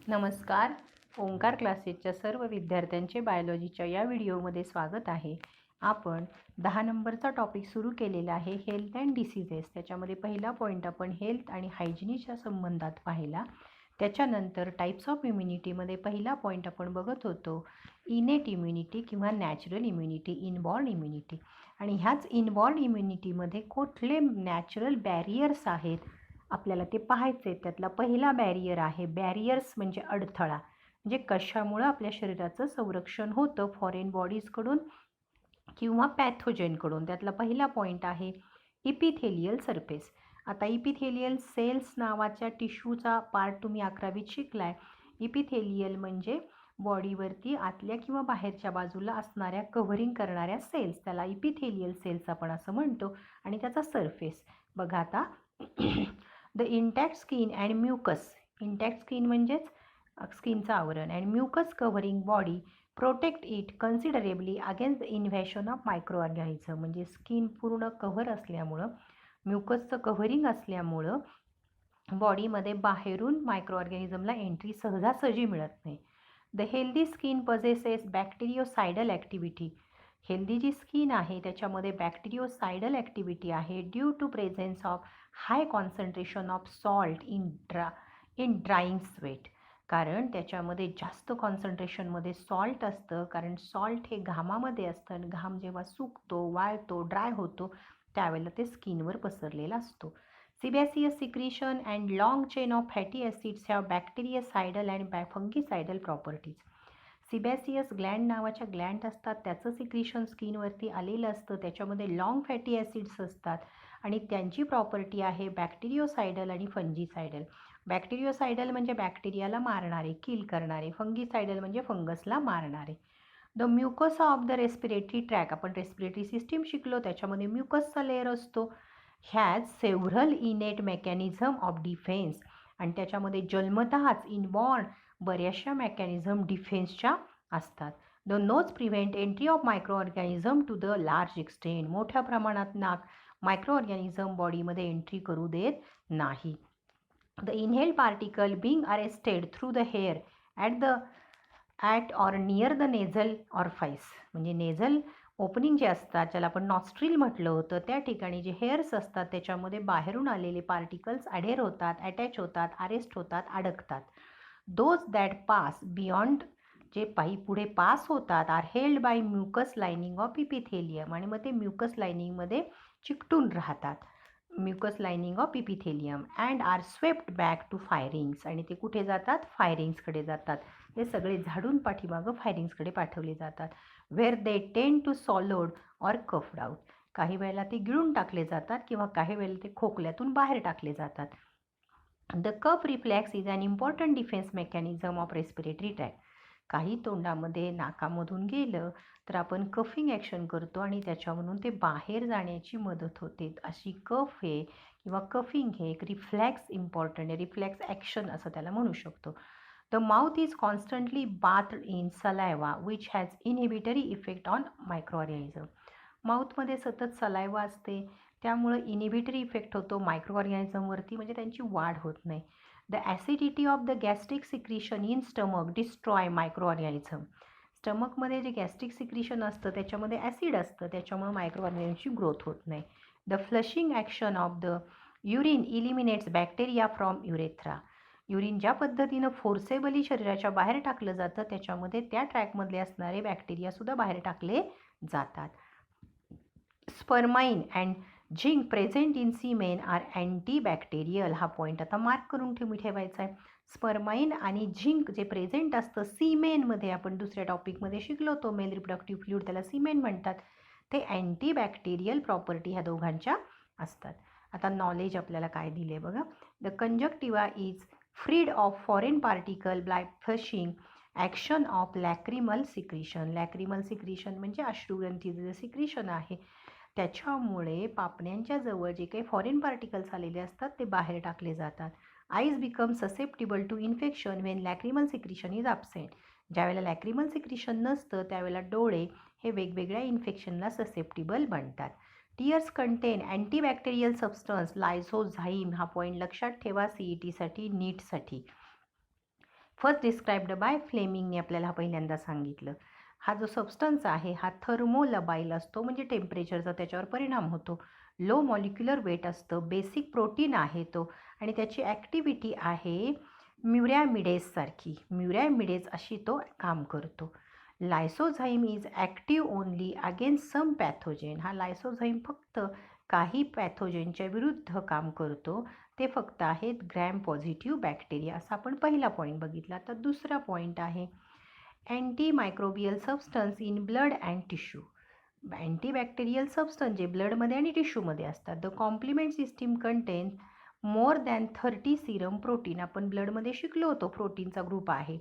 नमस्कार. ओंकार क्लासेसच्या सर्व विद्यार्थ्यांचे बायोलॉजीच्या या व्हिडिओमध्ये स्वागत आहे. आपण 10 नंबरचा टॉपिक सुरू केलेला आहे, हेल्थ अँड डिसीजेस. त्याच्यामध्ये पहिला पॉईंट आपण हेल्थ आणि हायजिनीच्या संबंधात पाहिला. त्याच्यानंतर टाईप्स ऑफ इम्युनिटीमध्ये पहिला पॉईंट आपण बघत होतो इनेट इम्युनिटी किंवा नॅचरल इम्युनिटी, इनबॉर्न इम्युनिटी. आणि ह्याच इनबॉर्न इम्युनिटीमध्ये कुठले नॅचरल बॅरियर्स आहेत आपल्याला ते पाहायचे आहेत. त्यातला पहिला बॅरियर आहे बॅरियर्स म्हणजे अडथळा, म्हणजे कशामुळं आपल्या शरीराचं संरक्षण होतं फॉरेन बॉडीजकडून किंवा पॅथोजेनकडून. त्यातला पहिला पॉईंट आहे इपिथेलियल सरफेस. आता इपिथेलियल सेल्स नावाच्या टिश्यूचा पार्ट तुम्ही 11वीत शिकलाय. इपिथेलियल म्हणजे बॉडीवरती आतल्या किंवा बाहेरच्या बाजूला असणाऱ्या कव्हरिंग करणाऱ्या सेल्स, त्याला इपिथेलियल सेल्स आपण असं म्हणतो. आणि त्याचा सरफेस बघा आता the intact skin and mucus. Intact skin म्हणजेच स्किनचं आवरण and mucus covering body protect it considerably against the invasion of micro organism. म्हणजे स्किन पूर्ण कव्हर असल्यामुळं, म्युकसचं कव्हरिंग असल्यामुळं बॉडीमध्ये बाहेरून मायक्रो ऑर्गॅनिझमला एंट्री सहजासहजी मिळत नाही. The healthy skin possesses bactericidal activity. Healthy जी स्किन आहे त्याच्यामध्ये बॅक्टेरियोसायडल ॲक्टिव्हिटी आहे due to presence of high concentration of salt in drying sweat. कारण त्याच्यामध्ये जास्त कॉन्सन्ट्रेशनमध्ये सॉल्ट असतं, कारण सॉल्ट हे घामामध्ये असतं आणि घाम जेव्हा सुकतो, वाळतो, ड्राय होतो त्यावेळेला ते स्किनवर पसरलेला असतो. Sebaceous secretion and long chain of fatty acids have bactericidal and fungicidal properties. Sebaceous gland नावाच्या ग्लँड असतात, त्याचं सिक्रिशन स्किनवरती आलेलं असतं. त्याच्यामध्ये लाँग फॅटी ॲसिड्स असतात आणि त्यांची प्रॉपर्टी आहे बॅक्टेरियोसायडल आणि फंजीसायडल. बॅक्टेरियोसायडल म्हणजे बॅक्टेरियाला मारणारे, किल करणारे. फंगीसायडल म्हणजे फंगसला मारणारे. The mucosa of the respiratory tract. आपण रेस्पिरेटरी सिस्टीम शिकलो, त्याच्यामध्ये म्युकसचा लेअर असतो. Has several innate mechanism of defence. आणि त्याच्यामध्ये जन्मतःच इनबॉर्न बऱ्याचशा मेकॅनिझम डिफेन्सच्या असतात. The nose prevent entry of micro organism to the large extent. मोठ्या प्रमाणात नाक मायक्रो ऑर्गॅनिझम बॉडीमध्ये एंट्री करू देत नाही. The inhaled particle being arrested through the hair at or near the nasal orifice. म्हणजे नेझल ओपनिंग जे असतात, ज्याला आपण नॉस्ट्रिल म्हटलं होतं, त्या ठिकाणी जे हेअर्स असतात त्याच्यामध्ये बाहेरून आलेले पार्टिकल्स ॲडेर होतात, अटॅच होतात, अरेस्ट होतात, अडकतात. दोज दॅट पास बियॉन्ड, जे पुढे पास होतात, are held by mucus lining of epithelium. आणि मग ते म्युकस लायनिंगमध्ये चिकटून राहतात, mucus lining of epithelium, and are swept back to pharynx. आणि ते कुठे जातात? फायरिंग्सकडे जातात. ते सगळे झाडून पाठीमागं फायरिंग्सकडे पाठवले जातात. Where they tend to swallowed or coughed out. काही वेळेला ते गिळून टाकले जातात किंवा काही वेळेला ते खोकल्यातून बाहेर टाकले जातात. The cough reflex is an important defence mechanism of respiratory tract. काही तोंडामध्ये नाकामधून गेलं तर आपण कफिंग ॲक्शन करतो आणि त्याच्यामधून ते बाहेर जाण्याची मदत होते. अशी कफ हे किंवा कफिंग हे एक रिफ्लेक्स इम्पॉर्टंट आहे, रिफ्लेक्स ॲक्शन असं त्याला म्हणू शकतो. The mouth is constantly bathed in saliva which has inhibitory effect on microorganism. माउथमध्ये सतत सलायवा असते, त्यामुळं इनिबिटरी इफेक्ट होतो मायक्रो ऑर्गॅनिझमवरती, म्हणजे त्यांची वाढ होत नाही. The acidity of the gastric secretion in stomach destroy micro organism. स्टमकमध्ये जे गॅस्ट्रिक सिक्रिशन असतं त्याच्यामध्ये ॲसिड असतं, त्याच्यामुळं मायक्रो ऑर्गॅनिझमची ग्रोथ होत नाही. The flushing action of the urine eliminates bacteria from urethra. Urine ज्या पद्धतीनं फोर्सेबली शरीराच्या बाहेर टाकलं जातं त्याच्यामध्ये त्या ट्रॅकमधले असणारे बॅक्टेरियासुद्धा बाहेर टाकले जातात. स्पर्माइन अँड झिंक प्रेझेंट इन सीमेन आर अँटीबॅक्टेरियल. हा पॉईंट आता मार्क करून ठेवायचा आहे. स्पर्माइन आणि झिंक जे प्रेझेंट असतं सीमेनमध्ये, आपण दुसऱ्या टॉपिकमध्ये शिकलो होतो मेल रिप्रोडक्टिव्ह फ्लुइड, त्याला सीमेन म्हणतात. ते अँटीबॅक्टेरियल प्रॉपर्टी ह्या दोघांच्या असतात. आता नॉलेज आपल्याला काय दिले बघा. The conjunctiva is freed of foreign particle by flushing action of lacrimal secretion. Lacrimal secretion म्हणजे अश्रुग्रंथीचं जे सिक्रिशन आहे त्याच्यामुळे पापण्यांच्या जवळ जे काही फॉरेन पार्टिकल्स आलेले असतात ते बाहेर टाकले जातात. Eyes become susceptible to infection when lacrimal secretion is absent. ज्यावेळेला लॅक्रिमल सिक्रिशन नसतं त्यावेळेला डोळे हे वेगवेगळ्या इन्फेक्शनला ससेप्टिबल बनतात. Tears contain antibacterial substance lysozyme. हा पॉईंट लक्षात ठेवा CETसाठी, नीटसाठी. फर्स्ट डिस्क्राइब्ड बाय फ्लेमिंगने आपल्याला पहिल्यांदा सांगितलं. हा जो सबस्टन्स आहे हा थर्मोलबाईल असतो, म्हणजे टेम्परेचरचा त्याच्यावर परिणाम होतो. लो मॉलिक्युलर वेट असतं, बेसिक प्रोटीन आहे तो, आणि त्याची ॲक्टिव्हिटी आहे म्युरॅमिडेजसारखी, म्युरॅमिडेज अशी तो काम करतो. लायसोझाईम इज ॲक्टिव्ह ओनली अगेन्स्ट सम पॅथोजेन. हा लायसोझाईम फक्त काही पॅथोजेनच्या विरुद्ध काम करतो, ते फक्त आहेत ग्रॅम पॉझिटिव्ह बॅक्टेरिया. असा आपण पहिला पॉईंट बघितला. तर दुसरा पॉईंट आहे antimicrobial substance in blood and tissue. Antibacterial substance जे ब्लडमध्ये आणि टिश्यूमध्ये असतात. The complement system contains more than 30 serum protein. आपण ब्लडमध्ये शिकलो होतो प्रोटीनचा ग्रुप आहे.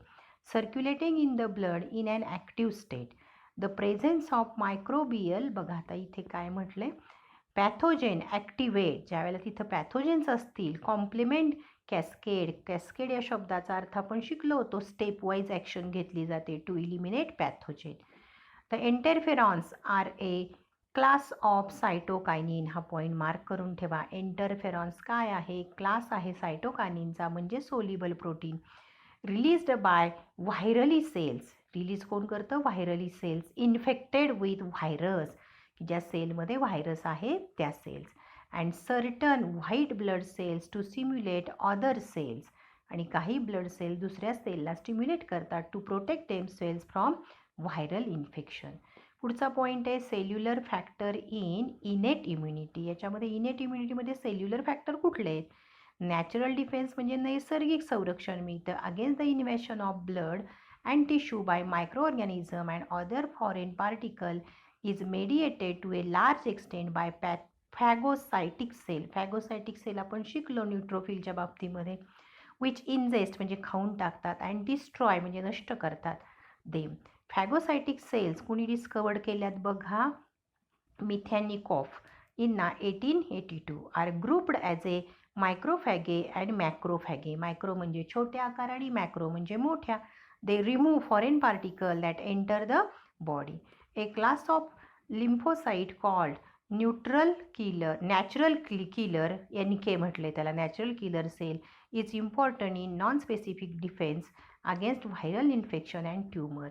Circulating in the blood in an active state. The presence of microbial, बघा आता इथे काय म्हटलं आहे, पॅथोजेन ॲक्टिवेट, ज्यावेळेला तिथं पॅथोजेन्स असतील. कॉम्प्लिमेंट कॅस्केड, कॅस्केड या शब्दाचा अर्थ आपण शिकलो होतो, स्टेप वाईज ॲक्शन घेतली जाते to eliminate pathogen. The interferons are a class of cytokinin. हा पॉईंट मार्क करून ठेवा. इंटरफेरॉन्स काय आहे? क्लास आहे सायटोकायनिनचा, म्हणजे soluble protein. Released by virally cells. Release कोण करतं? Virally cells. Infected with virus, ज्या सेलमध्ये व्हायरस आहे त्या cells. And certain white blood cells to stimulate other cells. आणि काही ब्लड सेल दुसऱ्या सेलला स्टिम्युलेट करतात to protect them cells from viral infection. पुढचा पॉईंट आहे सेल्युलर फॅक्टर इन इनेट इम्युनिटी. याच्यामध्ये इनेट इम्युनिटीमध्ये सेल्युलर फॅक्टर कुठले आहेत? नॅचरल डिफेन्स म्हणजे नैसर्गिक संरक्षण मिळतं against the invasion of blood and tissue by micro organism and other foreign particle is mediated to a large extent by phagocytic cell. Phagocytic cell आपण शिकलो न्यूट्रोफिलच्या बाबतीमध्ये. विच इंजेस्ट म्हणजे खाऊन टाकतात, अँड डिस्ट्रॉय म्हणजे नष्ट करतात देम. फॅगोसायटिक सेल्स कुणी डिस्कवर्ड केल्यात? बघा, Metchnikoff in 1882. Are grouped as a microphage and macrophage. Micro म्हणजे छोट्या आकार आणि मॅक्रो म्हणजे मोठ्या. They remove foreign particle that enter the body. A class of lymphocyte called natural killer, NK म्हटले त्याला, natural killer cell, is important in non specific defence against viral infection and tumour.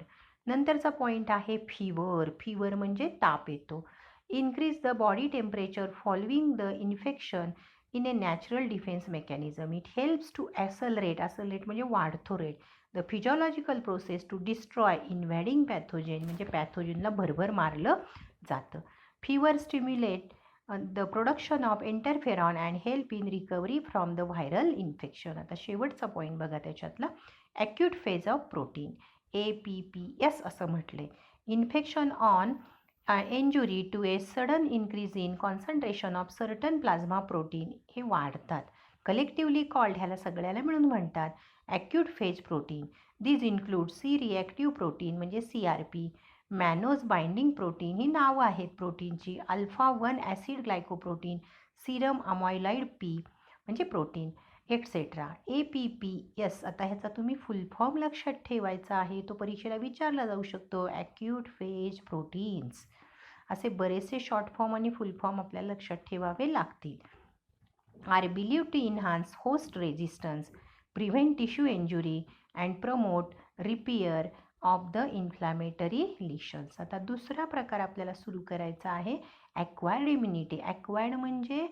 नंतरचा point आहे fever. Fever म्हणजे ताप येतो. Increase the body temperature following the infection in a natural defence mechanism. It helps to accelerate, accelerate म्हणजे वाढतो rate, the physiological process to destroy invading pathogen, म्हणजे पॅथोजेनला भरभर मारलं जातं. Fever stimulate the production of interferon and help in recovery from the viral infection. आता शेवटचा point बघा त्याच्यातला, acute phase of protein, APPS असं म्हटले. Infection on injury to a sudden increase in concentration of certain plasma protein. हे वाढतात. Collectively called, ह्याला सगळ्याला मिळून म्हणतात ॲक्यूट फेज प्रोटीन. दिस इन्क्लूड C रिॲक्टिव्ह प्रोटीन म्हणजे CRP, मॅनोज बाइंडिंग प्रोटीन, ही नावं आहेत प्रोटीनची, अल्फा-1 ॲसिड ग्लायकोप्रोटीन, सीरम अमॉइलॉइड P म्हणजे प्रोटीन, एक्सेट्रा. APPS, आता ह्याचा तुम्ही फुल फॉर्म लक्षात ठेवायचा आहे, तो परीक्षेला विचारला जाऊ शकतो, ॲक्यूट फेज प्रोटीन्स. असे बरेचसे शॉर्ट फॉर्म आणि फुल फॉर्म आपल्याला लक्षात ठेवावे लागतील. Are believe to enhance host resistance, prevent tissue injury and promote repair of the inflammatory lesions. आता दुसरा प्रकार आपल्याला सुरू करायचा आहे ॲक्वायर्ड इम्युनिटी. ॲक्वायर्ड म्हणजे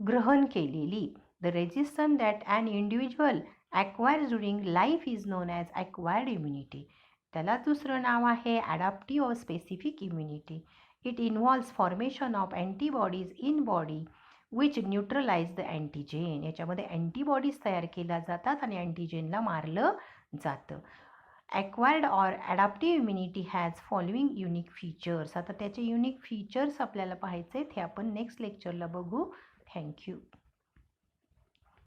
ग्रहण केलेली. The resistance that an individual acquires during life is known as acquired immunity. त्याला दुसरं नाव आहे adaptive or specific immunity. It involves formation of antibodies in body which neutralise the antigen. याच्यामध्ये antibodies तयार केल्या जातात आणि अँटीजेनला मारलं जातं. Acquired or adaptive immunity has following unique features. आता त्याचे युनिक फीचर्स आपल्याला पाहायचे, हे आपण नेक्स्ट लेक्चरला बघू. थँक्यू.